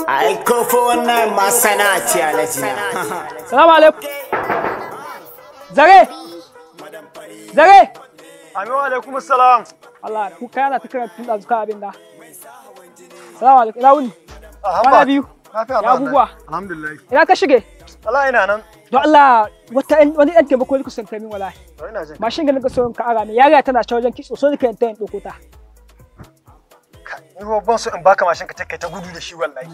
ai kofo wannan masana ce alajina. Salamu alaikum. Zare. Amin wa alaikum salam. Allah ku kai ana ta karatu da zuka abin da. Salamu alaikum. Ina wuni? Kwana biyu. Ya abubuwa. Alhamdulillah. Ina ka shige? Allah ina nan. Don Allah wani ɗan taimako ne kusan kai min wallahi. Ina jin. Mashin ganin ka so ka ara min. Yariya tana ta wajen kitso so nika ta ɗauko ta. Ni ba ban so in baka mashin ka take ta gudu da shi wallahi.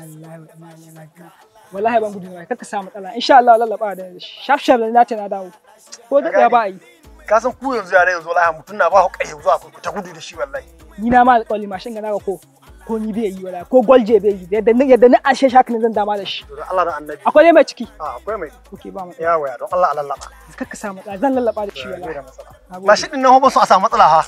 Wallahi ban gudu ne kaka samu matsala. Insha Allah lallaba da shaf na ta na dawo. Ko da ba yi. Ka san ku yanzu yare yanzu wallahi mutun na ba ku kai zuwa ku ta gudu da shi wallahi. Ni na ma alƙawari mashin ga naga ko ni bai yi wallahi ko golje bai yi yadda ni ashe shakin zan dama da shi. Allah da annabi. Akwai ne mai ciki? Akwai mai. Okay ba matsala. Ya waya don Allah lallaba. Kaka samu matsala zan lallaba da shi wallahi. Mashin din nan ba su a samu matsala ha.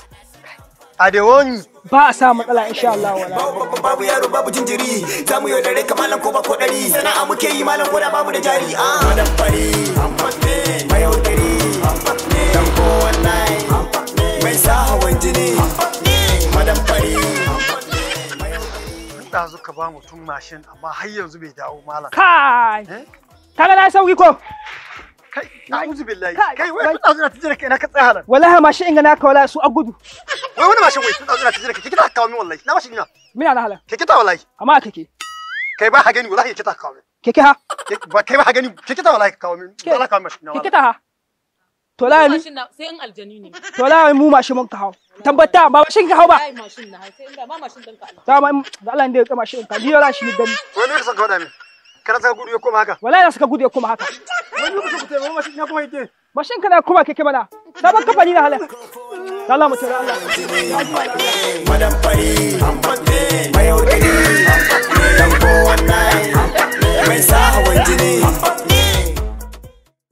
Adewoni ba a samu matsala insha Allah wallahi. Babu yaro babu jinjiri zamu yaudare ka malam ko ba ko dari sana'a muke yi malam ko da bamu da jari madan fari mai yaudari dan ko wallahi mai sa hawan jini madan fari da zuka ba mutum mashin amma har yanzu bai dawo malam. Kai kaga na sauki ko kai na'udzu billahi kai wai tun azuna tijira kai na ka tsaya halan wallahi mashin inga naka wallahi su a gudu wai wani mashin wai tun azuna tijira kai kita kawo min wallahi na mashin ina mina na halan ke kita wallahi amma kake kai ba ha gani wallahi kita kawo min keke ha ba kai ba ha gani ke kita wallahi kawo min wallahi kawo mashin keke ta ha to la ni sai in aljani ne to la mu mashin mun ka hawo tabbata ba mashin ka hawo ba ai mashin na sai inda ma mashin ɗinka ta ma da Allah inda ya kama mashin ka ni yara shi gani wani ne ka saka wada min kana saka gudu ya koma haka wallahi na saka gudu ya koma haka wani lokaci ku tayi mashin na kuma yake mashin kana kuma keke mana sabon kamfani na halan Allah mutum Allah madan fari mai yaudari dan ko wallahi mai sa hawan jini